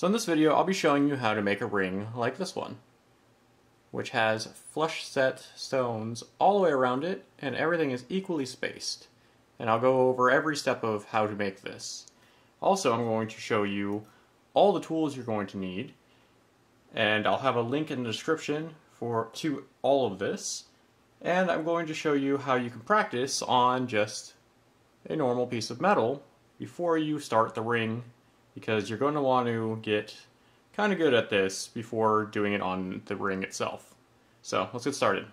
So in this video, I'll be showing you how to make a ring like this one, which has flush set stones all the way around it, and everything is equally spaced. And I'll go over every step of how to make this. Also, I'm going to show you all the tools you're going to need, and I'll have a link in the description to all of this. And I'm going to show you how you can practice on just a normal piece of metal before you start the ring, because you're going to want to get kind of good at this before doing it on the ring itself. So let's get started.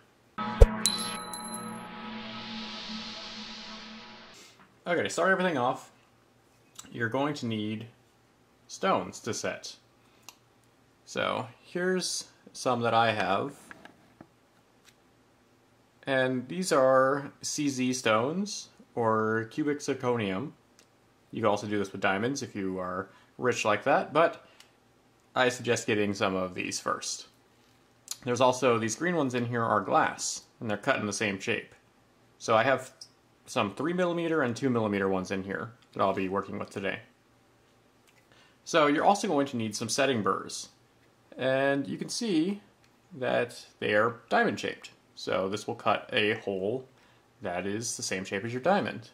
Okay, to start everything off, you're going to need stones to set. So here's some that I have. And these are CZ stones, or cubic zirconium. You can also do this with diamonds if you are rich like that, but I suggest getting some of these first. There's also, these green ones in here are glass, and they're cut in the same shape. So I have some 3mm and 2mm ones in here that I'll be working with today. So you're also going to need some setting burrs. And you can see that they are diamond shaped. So this will cut a hole that is the same shape as your diamond,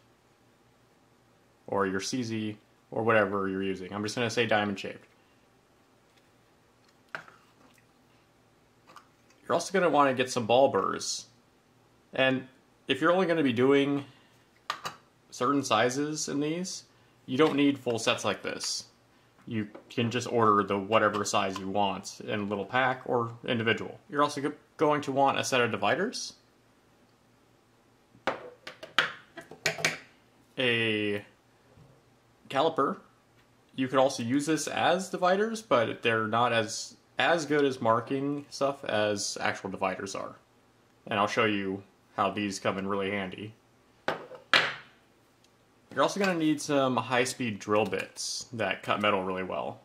or your CZ, or whatever you're using. I'm just going to say diamond shaped. You're also going to want to get some ball burrs. And if you're only going to be doing certain sizes in these, you don't need full sets like this. You can just order the whatever size you want in a little pack or individual. You're also going to want a set of dividers, a caliper. You could also use this as dividers, but they're not as good as marking stuff as actual dividers are. And I'll show you how these come in really handy. You're also going to need some high-speed drill bits that cut metal really well.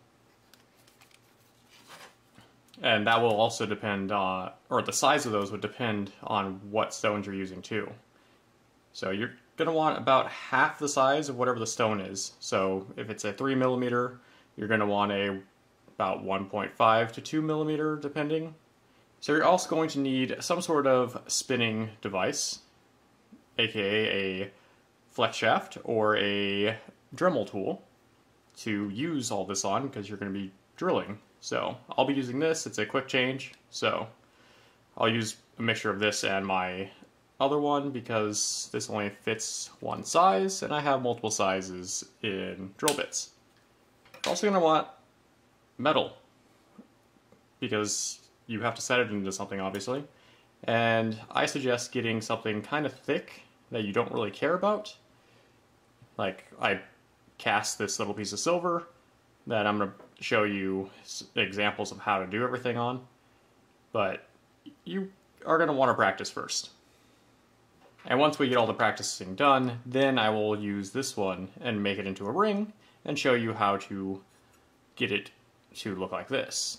And that will also depend on, or the size of those would depend on what stones you're using too. So you're going to want about half the size of whatever the stone is. So if it's a 3mm, you're going to want about 1.5 to 2mm depending. So you're also going to need some sort of spinning device, aka a flex shaft or a Dremel tool to use all this on, because you're going to be drilling. So I'll be using this. It's a quick change, so I'll use a mixture of this and my other one because this only fits one size and I have multiple sizes in drill bits. You're also going to want metal because you have to set it into something, obviously, and I suggest getting something kind of thick that you don't really care about. Like, I cast this little piece of silver that I'm going to show you examples of how to do everything on, but you are going to want to practice first. And once we get all the practicing done, then I will use this one and make it into a ring and show you how to get it to look like this,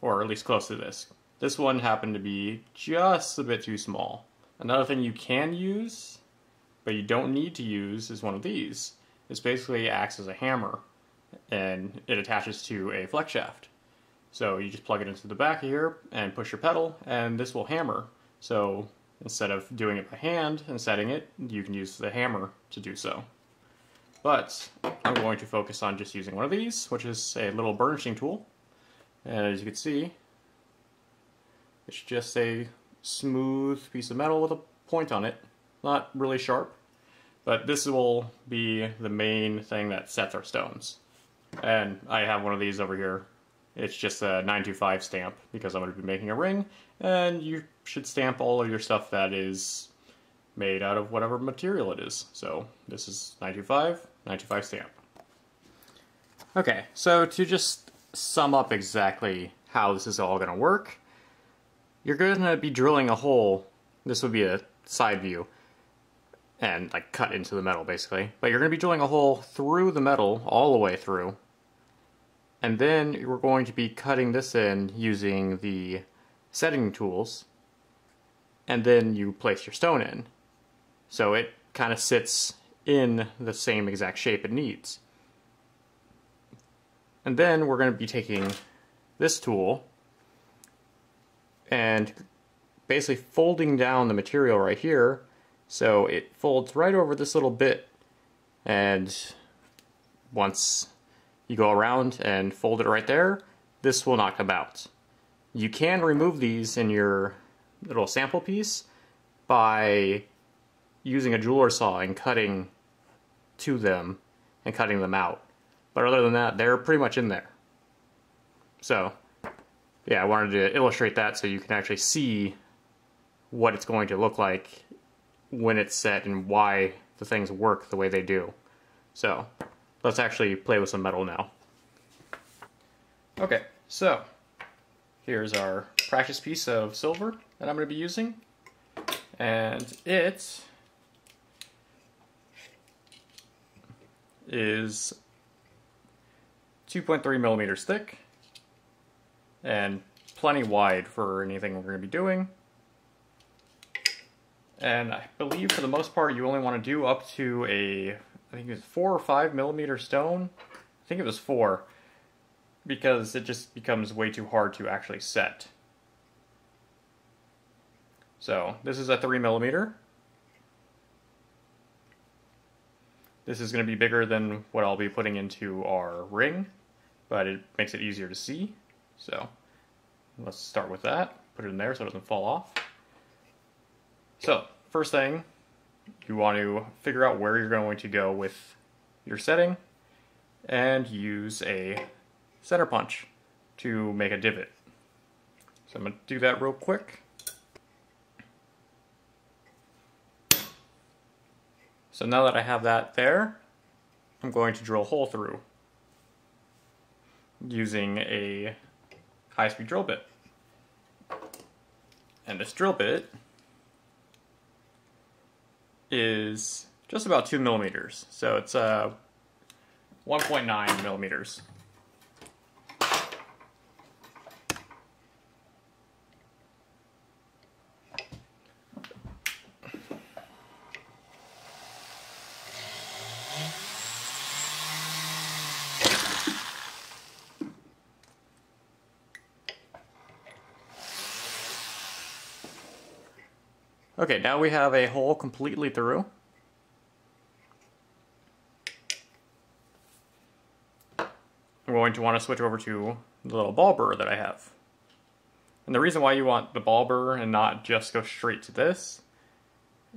or at least close to this. This one happened to be just a bit too small. Another thing you can use, but you don't need to use, is one of these. This basically acts as a hammer, and it attaches to a flex shaft. So you just plug it into the back of here and push your pedal, and this will hammer. So instead of doing it by hand and setting it, you can use the hammer to do so. But I'm going to focus on just using one of these, which is a little burnishing tool. And as you can see, it's just a smooth piece of metal with a point on it. Not really sharp, but this will be the main thing that sets our stones. And I have one of these over here. It's just a 925 stamp because I'm going to be making a ring, and you should stamp all of your stuff that is made out of whatever material it is. So this is 925 stamp. Okay, so to just sum up exactly how this is all going to work, you're going to be drilling a hole. This would be a side view, and like cut into the metal basically. But you're going to be drilling a hole through the metal all the way through. And then we're going to be cutting this in using the setting tools. And then you place your stone in. So it kind of sits in the same exact shape it needs. And then we're going to be taking this tool and basically folding down the material right here so it folds right over this little bit, and once you go around and fold it right there, this will not come out. You can remove these in your little sample piece by using a jeweler saw and cutting to them and cutting them out. But other than that, they're pretty much in there. So, yeah, I wanted to illustrate that so you can actually see what it's going to look like when it's set and why the things work the way they do. So, let's actually play with some metal now. Okay, so here's our practice piece of silver that I'm going to be using. And it is 2.3 millimeters thick and plenty wide for anything we're going to be doing. And I believe for the most part you only want to do up to a, I think it's 4 or 5 millimeter stone. I think it was 4, because it just becomes way too hard to actually set. So this is a 3 millimeter. This is going to be bigger than what I'll be putting into our ring, but it makes it easier to see. So let's start with that. Put it in there so it doesn't fall off. So first thing, you want to figure out where you're going to go with your setting and use a center punch to make a divot. So I'm going to do that real quick. So now that I have that there, I'm going to drill a hole through using a high-speed drill bit. And this drill bit is just about 2 millimeters, so it's 1.9 millimeters. Okay, now we have a hole completely through. I'm going to want to switch over to the little ball burr that I have. And the reason why you want the ball burr and not just go straight to this,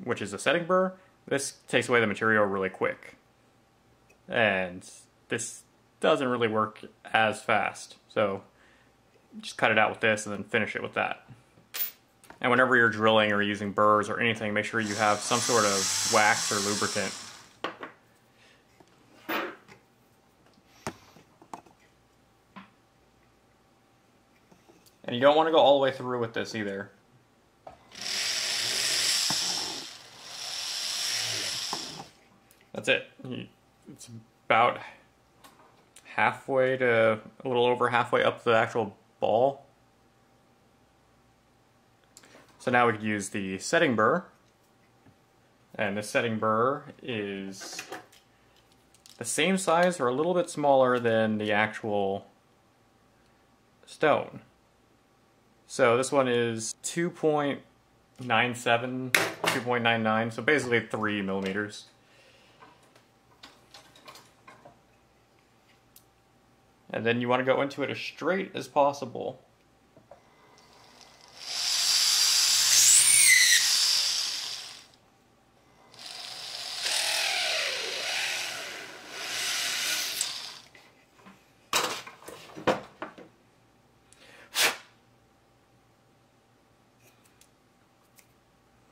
which is the setting burr, this takes away the material really quick. And this doesn't really work as fast. So just cut it out with this and then finish it with that. And whenever you're drilling or using burrs or anything, make sure you have some sort of wax or lubricant. And you don't want to go all the way through with this either. That's it. It's about halfway to a little over halfway up the actual ball. So now we could use the setting burr, and the setting burr is the same size or a little bit smaller than the actual stone. So this one is 2.97, 2.99, so basically 3 millimeters. And then you want to go into it as straight as possible.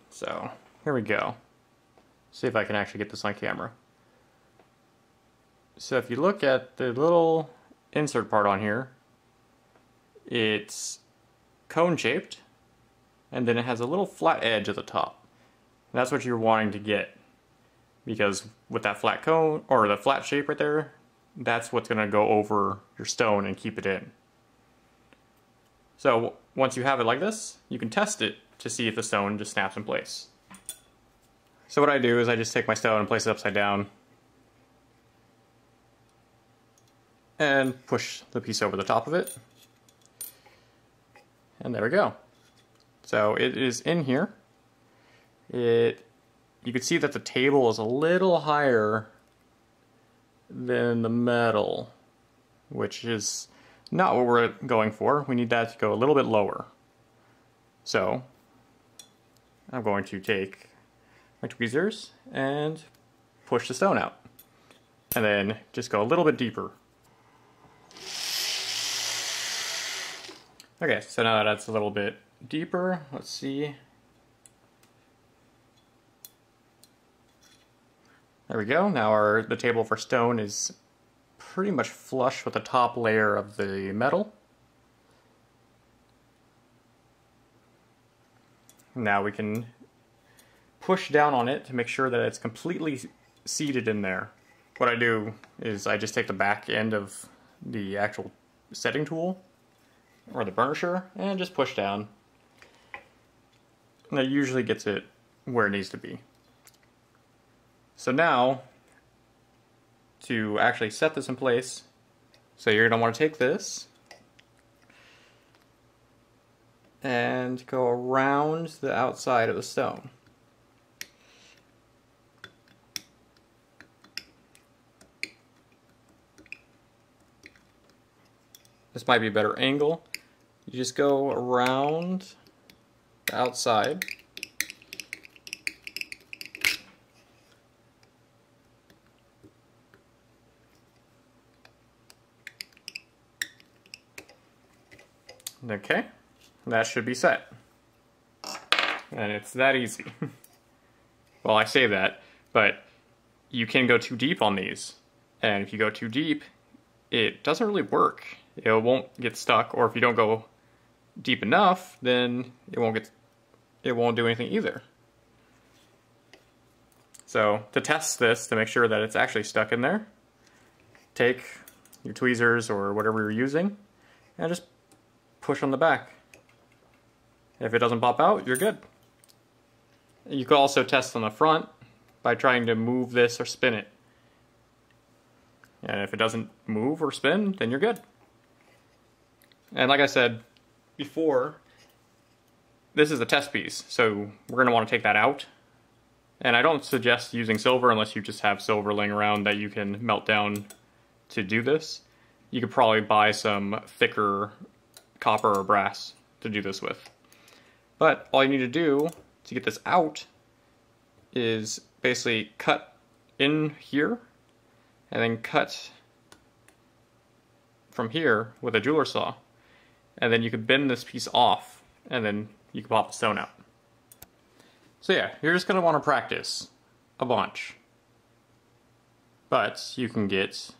So, here we go. See if I can actually get this on camera. So if you look at the little insert part on here, it's cone shaped, and then it has a little flat edge at the top. And that's what you're wanting to get, because with that flat cone, or the flat shape right there, that's what's going to go over your stone and keep it in. So once you have it like this, you can test it to see if the stone just snaps in place. So what I do is I just take my stone and place it upside down. and push the piece over the top of it. And there we go. So it is in here. You can see that the table is a little higher than the metal, which is not what we're going for. We need that to go a little bit lower. So I'm going to take my tweezers and push the stone out. And then just go a little bit deeper. Okay, so now that's a little bit deeper. Let's see. There we go. Now the table for stone is pretty much flush with the top layer of the metal. Now we can push down on it to make sure that it's completely seated in there. What I do is I just take the back end of the actual setting tool or the burnisher and just push down. And that usually gets it where it needs to be. So now, to actually set this in place, so you're going to want to take this and go around the outside of the stone. This might be a better angle. You just go around the outside. Okay, that should be set. And it's that easy. Well, I say that, but you can go too deep on these. And if you go too deep, it doesn't really work. It won't get stuck, or if you don't go deep enough, then it won't do anything either. So to test this, to make sure that it's actually stuck in there, take your tweezers or whatever you're using and just push on the back. If it doesn't pop out, you're good. You could also test on the front by trying to move this or spin it. And if it doesn't move or spin, then you're good. And like I said before, this is a test piece, so we're going to want to take that out. And I don't suggest using silver unless you just have silver laying around that you can melt down to do this. You could probably buy some thicker copper or brass to do this with. But all you need to do to get this out is basically cut in here and then cut from here with a jeweler saw. And then you can bend this piece off and then you can pop the stone out. So yeah, you're just going to want to practice a bunch. But you can get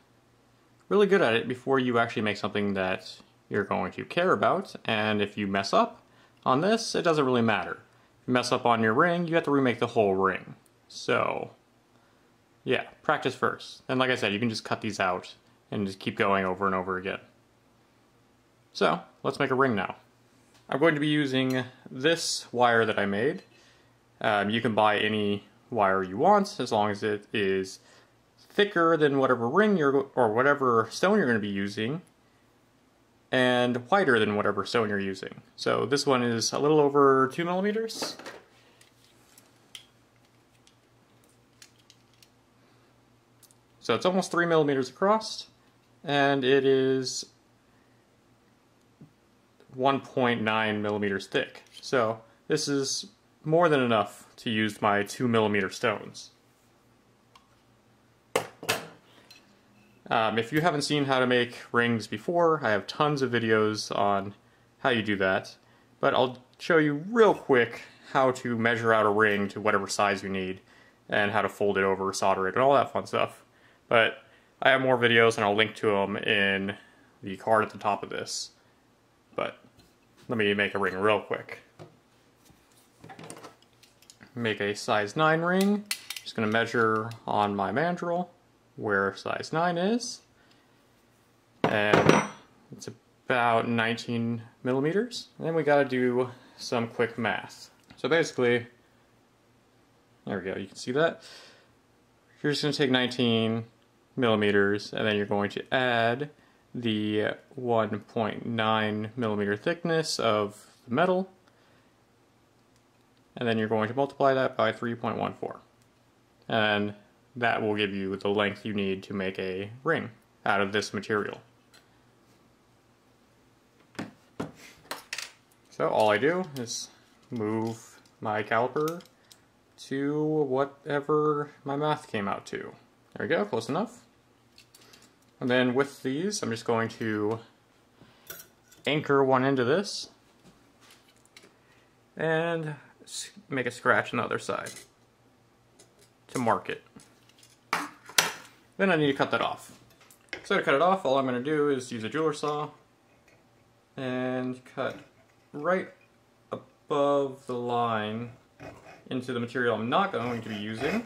really good at it before you actually make something that you're going to care about. And if you mess up on this, it doesn't really matter. If you mess up on your ring, you have to remake the whole ring. So yeah, practice first. And like I said, you can just cut these out and just keep going over and over again. So let's make a ring now. I'm going to be using this wire that I made. You can buy any wire you want as long as it is thicker than whatever ring or whatever stone you're going to be using, and wider than whatever stone you're using. So this one is a little over 2 millimeters. So it's almost 3 millimeters across, and it is 1.9 millimeters thick. So this is more than enough to use my 2 millimeter stones. If you haven't seen how to make rings before, I have tons of videos on how you do that. But I'll show you real quick how to measure out a ring to whatever size you need, and how to fold it over, solder it, and all that fun stuff. But I have more videos, and I'll link to them in the card at the top of this. But let me make a ring real quick. Make a size 9 ring. Just going to measure on my mandrel where size 9 is. And it's about 19 millimeters. And then we got to do some quick math. So basically, there we go, you can see that. You're just going to take 19 millimeters, and then you're going to add the 1.9 millimeter thickness of the metal, and then you're going to multiply that by 3.14. And that will give you the length you need to make a ring out of this material. So all I do is move my caliper to whatever my math came out to. There we go, close enough. And then with these, I'm just going to anchor one end of this and make a scratch on the other side to mark it. Then I need to cut that off. So to cut it off, all I'm going to do is use a jeweler saw and cut right above the line into the material I'm not going to be using.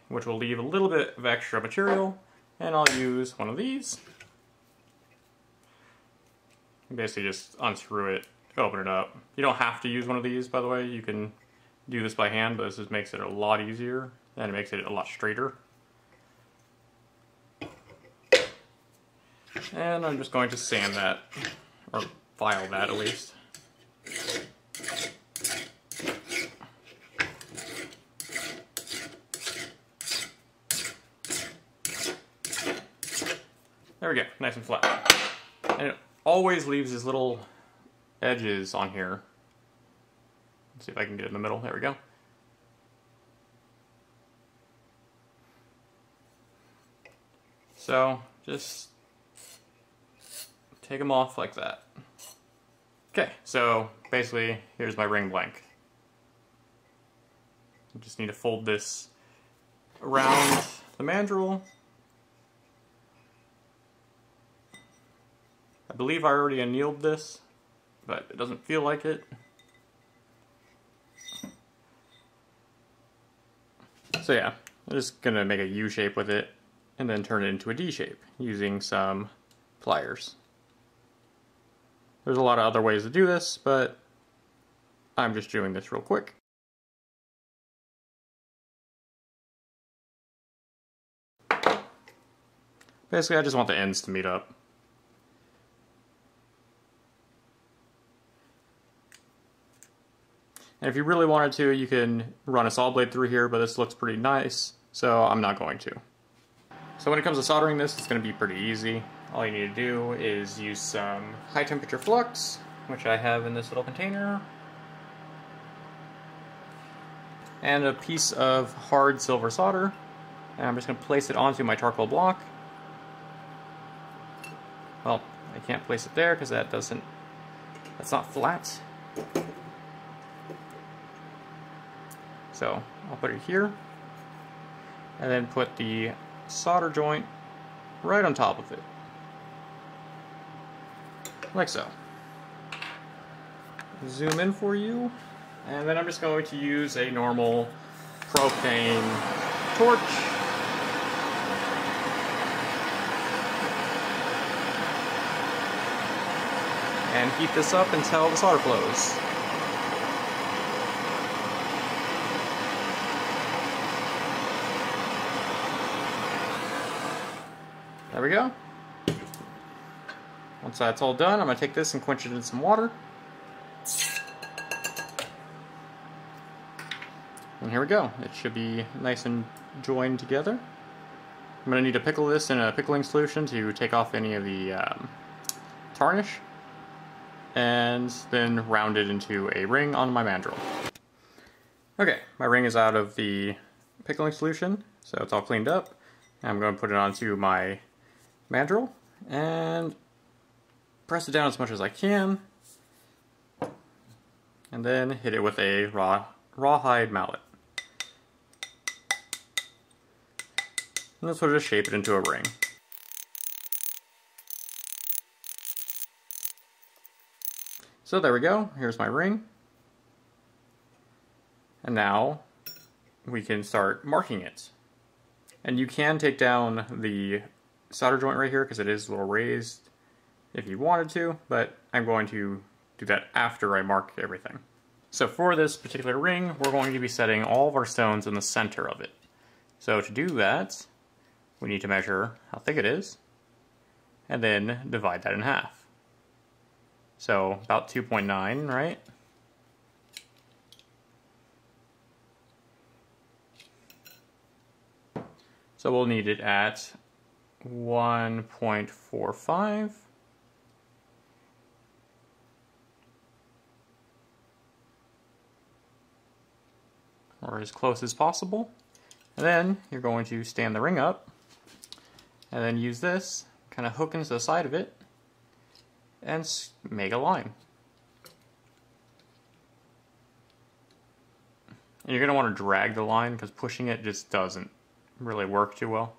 Which will leave a little bit of extra material, and I'll use one of these. Basically just unscrew it, open it up. You don't have to use one of these, by the way. You can do this by hand, but this just makes it a lot easier, and it makes it a lot straighter. And I'm just going to sand that, or file that at least. There we go, nice and flat. And it always leaves these little edges on here. Let's see if I can get it in the middle. There we go. So just take them off like that. Okay, so basically here's my ring blank. I just need to fold this around the mandrel. I believe I already annealed this, but it doesn't feel like it. So yeah, I'm just gonna make a U shape with it and then turn it into a D shape using some pliers. There's a lot of other ways to do this, but I'm just doing this real quick. Basically, I just want the ends to meet up. And if you really wanted to, you can run a saw blade through here, but this looks pretty nice, so I'm not going to. So when it comes to soldering this, it's going to be pretty easy. All you need to do is use some high temperature flux, which I have in this little container, and a piece of hard silver solder. And I'm just going to place it onto my charcoal block. Well, I can't place it there because that's not flat. So I'll put it here, and then put the solder joint right on top of it, like so. Zoom in for you, and then I'm just going to use a normal propane torch. And heat this up until the solder flows. There we go. Once that's all done, I'm going to take this and quench it in some water. And here we go. It should be nice and joined together. I'm going to need to pickle this in a pickling solution to take off any of the tarnish, and then round it into a ring on my mandrel. Okay, my ring is out of the pickling solution, so it's all cleaned up. I'm going to put it onto my mandrel and press it down as much as I can, and then hit it with a rawhide mallet. And this will just shape it into a ring. So there we go, here's my ring. And now we can start marking it. And you can take down the solder joint right here because it is a little raised if you wanted to, but I'm going to do that after I mark everything. So for this particular ring, we're going to be setting all of our stones in the center of it. So to do that, we need to measure how thick it is, and then divide that in half. So about 2.9, right? So we'll need it at 1.45. Or as close as possible. And then you're going to stand the ring up and then use this, kind of hook into the side of it and make a line. And you're going to want to drag the line because pushing it just doesn't really work too well.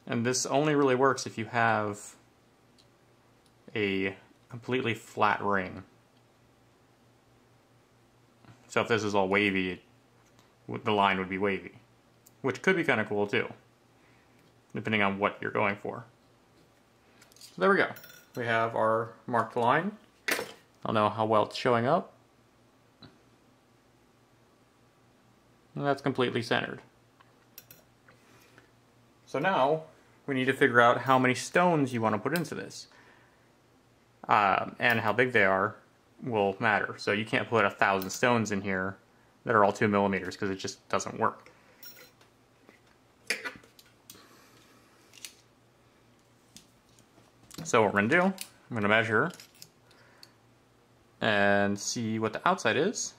And this only really works if you have a completely flat ring. So if this is all wavy, the line would be wavy, which could be kind of cool too, depending on what you're going for. So there we go. We have our marked line. I don't know how well it's showing up. And that's completely centered. So now we need to figure out how many stones you want to put into this. And how big they are will matter. So you can't put 1,000 stones in here that are all 2 millimeters because it just doesn't work. So what we're going to do, I'm going to measure and see what the outside is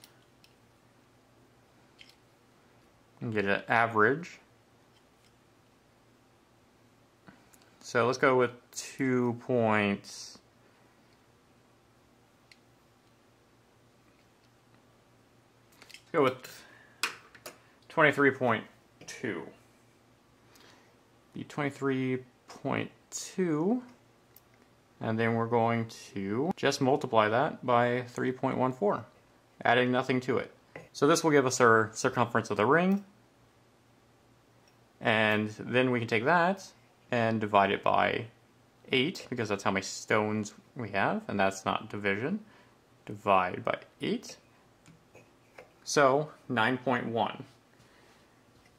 and get an average. So let's go with 2.2. Go with 23.2. The 23.2, and then we're going to just multiply that by 3.14, adding nothing to it. So this will give us our circumference of the ring, and then we can take that and divide it by 8, because that's how many stones we have, and that's not division. Divide by 8. So 9.1.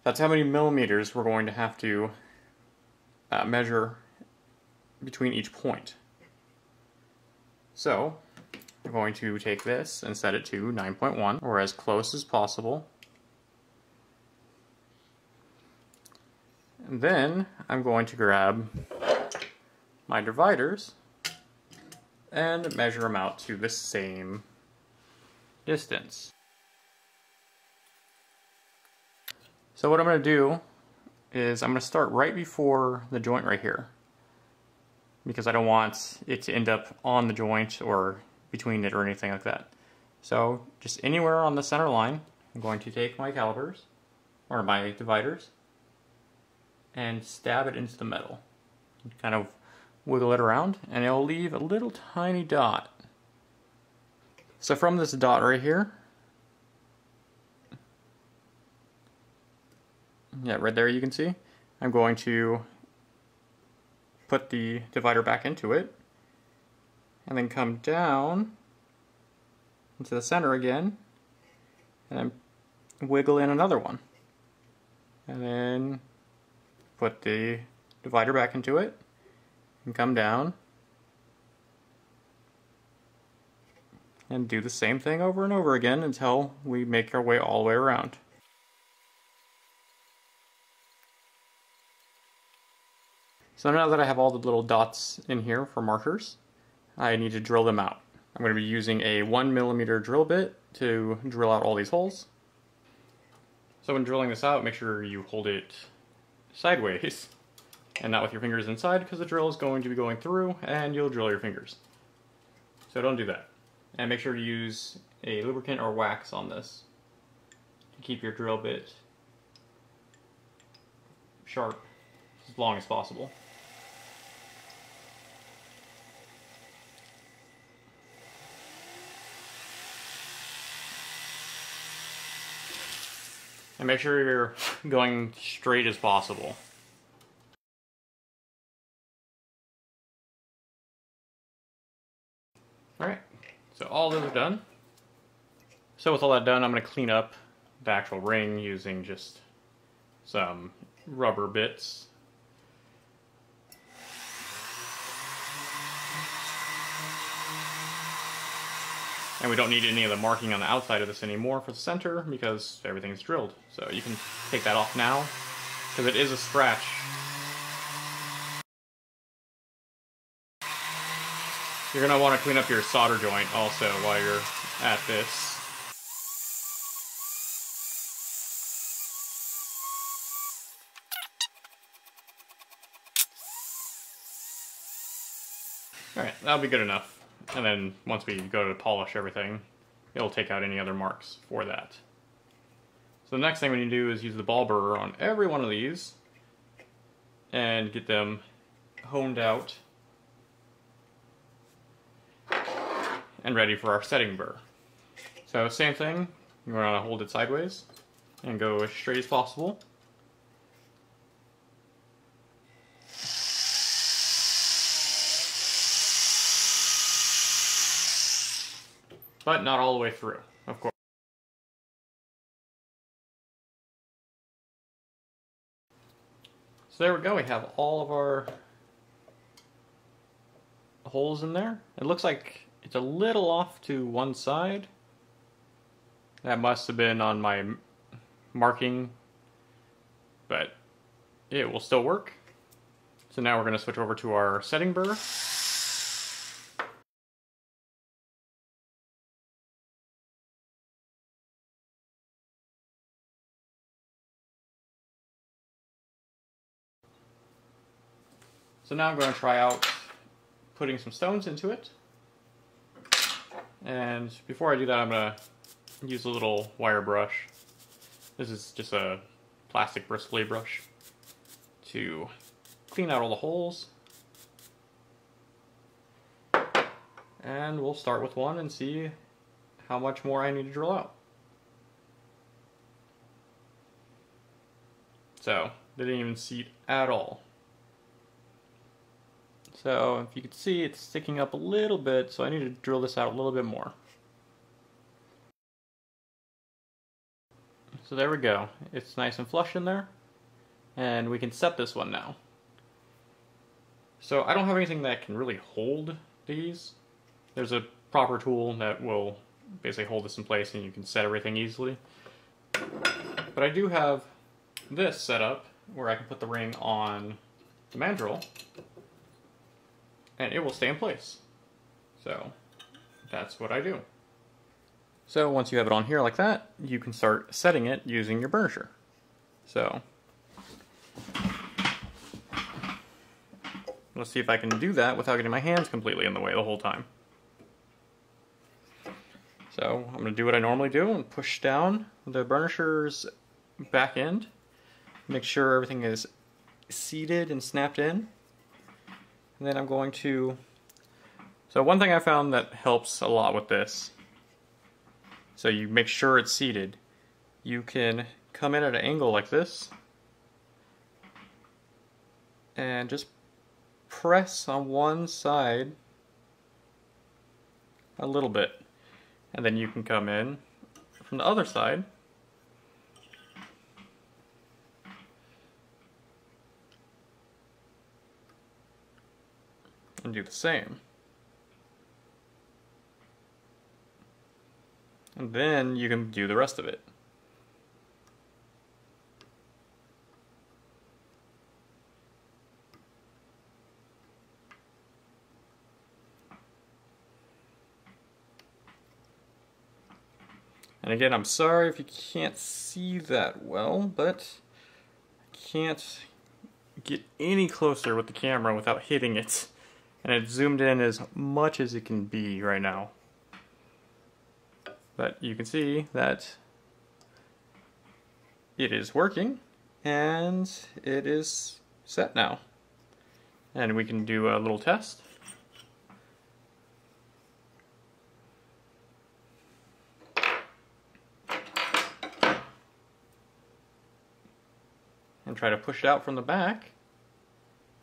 That's how many millimeters we're going to have to measure between each point. So I'm going to take this and set it to 9.1, or as close as possible. And then I'm going to grab my dividers and measure them out to the same distance. So what I'm going to do is I'm going to start right before the joint right here, because I don't want it to end up on the joint or between it or anything like that. So just anywhere on the center line, I'm going to take my calipers, or my dividers, and stab it into the metal. Kind of wiggle it around, and it'll leave a little tiny dot. So from this dot right here, yeah, right there you can see, I'm going to put the divider back into it, and then come down into the center again, and then wiggle in another one. And then put the divider back into it, and come down, and do the same thing over and over again until we make our way all the way around. So now that I have all the little dots in here for markers, I need to drill them out. I'm going to be using a 1mm drill bit to drill out all these holes. So when drilling this out, make sure you hold it sideways and not with your fingers inside, because the drill is going to be going through and you'll drill your fingers. So don't do that. And make sure to use a lubricant or wax on this to keep your drill bit sharp as long as possible. And make sure you're going straight as possible. So all those are done. So with all that done, I'm going to clean up the actual ring using just some rubber bits. And we don't need any of the marking on the outside of this anymore for the center because everything's drilled. So you can take that off now because it is a scratch. You're going to want to clean up your solder joint also while you're at this. Alright, that'll be good enough. And then once we go to polish everything, it'll take out any other marks for that. So the next thing we need to do is use the ball burr on every one of these and get them honed out and ready for our setting burr. So same thing, you want to hold it sideways and go as straight as possible. But not all the way through, of course. So there we go, we have all of our holes in there. It looks like it's a little off to one side. That must have been on my marking, but it will still work. So now we're going to switch over to our setting burr. So now I'm going to try out putting some stones into it. And before I do that, I'm going to use a little wire brush. This is just a plastic bristly brush to clean out all the holes. And we'll start with one and see how much more I need to drill out. So, they didn't even seat at all. So if you can see, it's sticking up a little bit, so I need to drill this out a little bit more. So there we go. It's nice and flush in there. And we can set this one now. So I don't have anything that can really hold these. There's a proper tool that will basically hold this in place and you can set everything easily. But I do have this set up where I can put the ring on the mandrel and it will stay in place. So that's what I do. So once you have it on here like that, you can start setting it using your burnisher. So let's see if I can do that without getting my hands completely in the way the whole time. So I'm going to do what I normally do and push down the burnisher's back end. Make sure everything is seated and snapped in. And then I'm going to... So one thing I found that helps a lot with this, so you make sure it's seated, you can come in at an angle like this and just press on one side a little bit. And then you can come in from the other side and do the same. And then you can do the rest of it. And again, I'm sorry if you can't see that well, but I can't get any closer with the camera without hitting it. And it's zoomed in as much as it can be right now. But you can see that it is working and it is set now. And we can do a little test. And try to push it out from the back,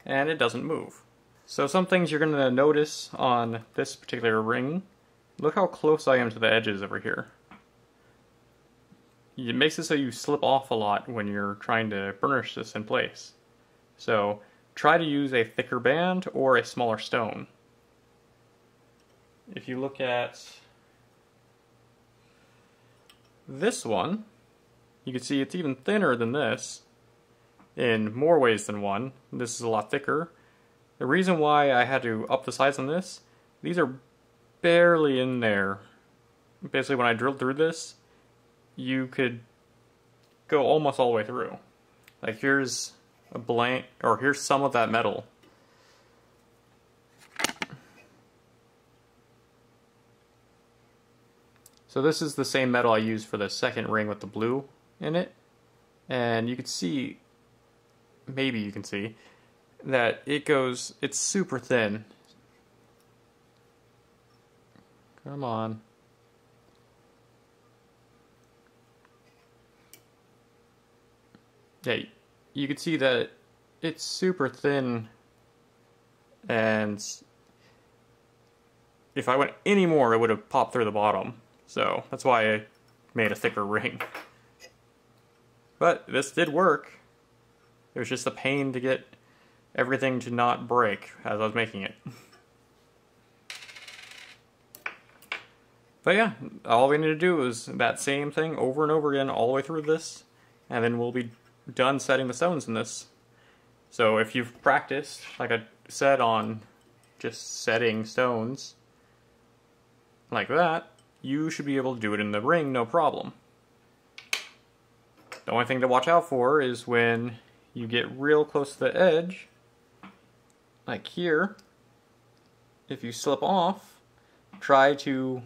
and it doesn't move. So some things you're going to notice on this particular ring, look how close I am to the edges over here. It makes it so you slip off a lot when you're trying to burnish this in place. So try to use a thicker band or a smaller stone. If you look at this one, you can see it's even thinner than this in more ways than one. This is a lot thicker. The reason why I had to up the size on this, these are barely in there. Basically, when I drilled through this, you could go almost all the way through. Like here's a blank, or here's some of that metal. So this is the same metal I used for the second ring with the blue in it. And you can see, maybe you can see, that it's super thin. Come on. Yeah, you can see that it's super thin, and if I went any more, it would have popped through the bottom. So that's why I made a thicker ring. But this did work. It was just a pain to get everything to not break as I was making it. But yeah, all we need to do is that same thing over and over again all the way through this, and then we'll be done setting the stones in this. So if you've practiced, like I said, on just setting stones like that, you should be able to do it in the ring, no problem. The only thing to watch out for is when you get real close to the edge, like here, if you slip off, try to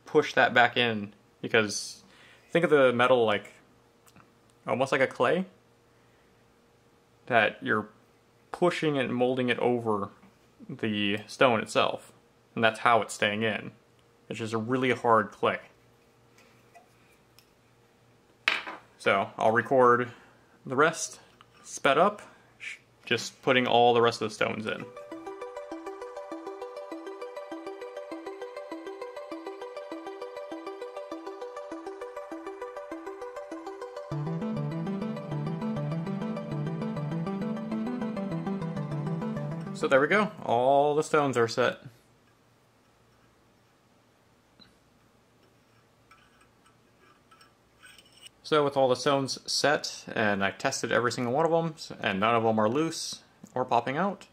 push that back in, because think of the metal like almost like a clay that you're pushing and molding it over the stone itself, and that's how it's staying in. It's just a really hard clay. So I'll record the rest sped up, just putting all the rest of the stones in. So there we go, all the stones are set. So with all the stones set, and I tested every single one of them, and none of them are loose or popping out,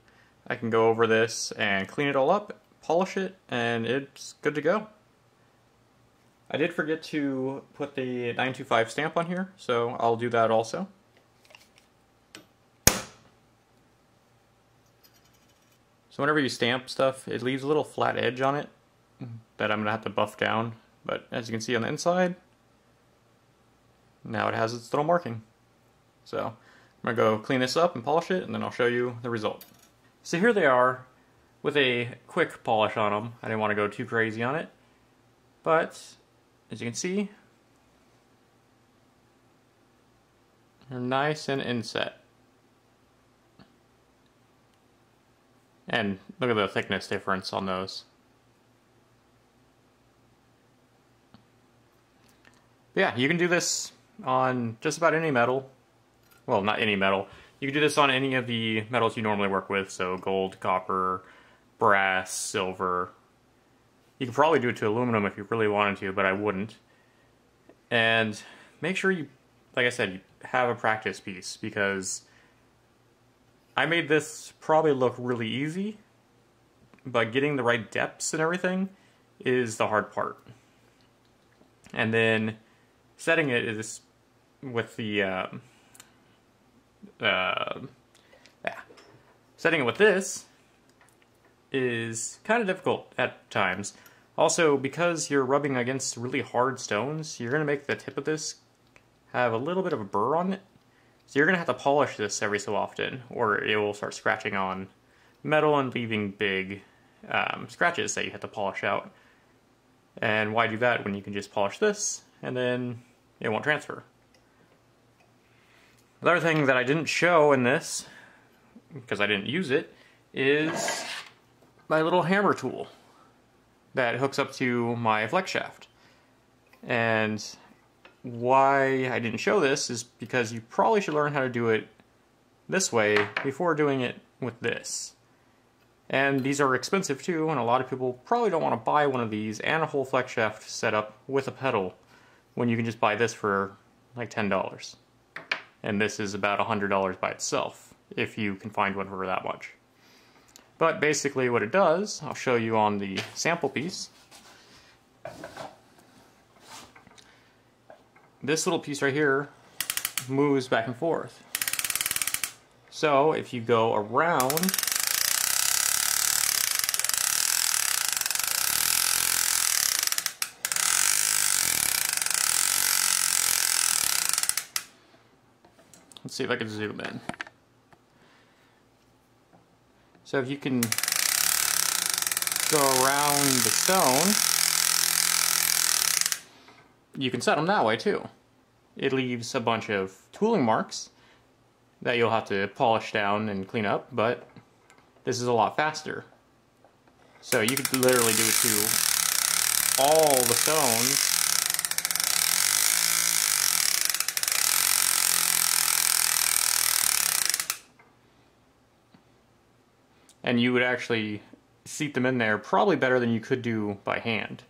I can go over this and clean it all up, polish it, and it's good to go. I did forget to put the 925 stamp on here, so I'll do that also. So whenever you stamp stuff, it leaves a little flat edge on it that I'm going to have to buff down, but as you can see on the inside, now it has its little marking. So I'm going to go clean this up and polish it, and then I'll show you the result. So here they are with a quick polish on them. I didn't want to go too crazy on it, but as you can see, they're nice and inset. And look at the thickness difference on those. But yeah, you can do this on just about any metal. Well, not any metal. You can do this on any of the metals you normally work with, so gold, copper, brass, silver. You could probably do it to aluminum if you really wanted to, but I wouldn't. And make sure you, like I said, you have a practice piece, because I made this probably look really easy, but getting the right depths and everything is the hard part. And then setting it is with the setting it with this is kind of difficult at times. Also, because you're rubbing against really hard stones, you're going to make the tip of this have a little bit of a burr on it. So you're going to have to polish this every so often, or it will start scratching on metal and leaving big scratches that you have to polish out. And why do that when you can just polish this, and then it won't transfer. The other thing that I didn't show in this, because I didn't use it, is my little hammer tool. that hooks up to my flex shaft. And why I didn't show this is because you probably should learn how to do it this way before doing it with this. And these are expensive too, and a lot of people probably don't want to buy one of these and a whole flex shaft setup with a pedal when you can just buy this for like $10. And this is about $100 by itself, if you can find one for that much. But basically what it does, I'll show you on the sample piece. This little piece right here moves back and forth. So if you go around, let's see if I can zoom in. So if you can go around the stone, you can set them that way too. It leaves a bunch of tooling marks that you'll have to polish down and clean up, but this is a lot faster. So you could literally do it to all the stones. And you would actually seat them in there probably better than you could do by hand.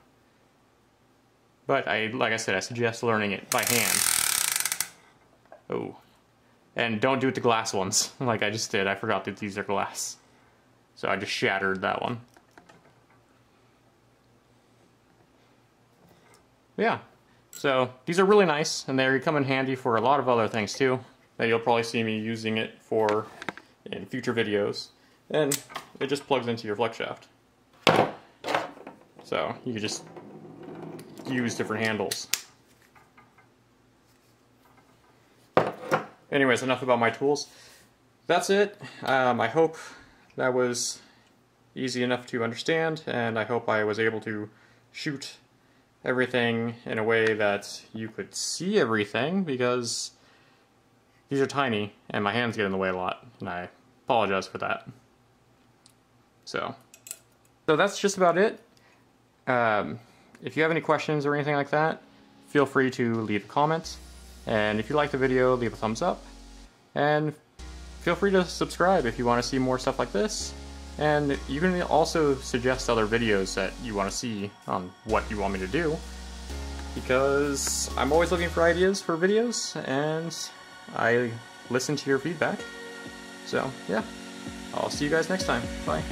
But like I said, I suggest learning it by hand. Oh. And don't do it to glass ones, like I just did. I forgot that these are glass. So I just shattered that one. Yeah. So these are really nice, and they come in handy for a lot of other things too, that you'll probably see me using it for in future videos. And it just plugs into your flex shaft. So you can just use different handles. Anyways, enough about my tools. That's it. I hope that was easy enough to understand, and I hope I was able to shoot everything in a way that you could see everything, because these are tiny and my hands get in the way a lot, and I apologize for that. So that's just about it. If you have any questions or anything like that, feel free to leave a comment. And if you like the video, leave a thumbs up. And feel free to subscribe if you want to see more stuff like this. And you can also suggest other videos that you want to see on what you want me to do, because I'm always looking for ideas for videos, and I listen to your feedback. So yeah, I'll see you guys next time. Bye.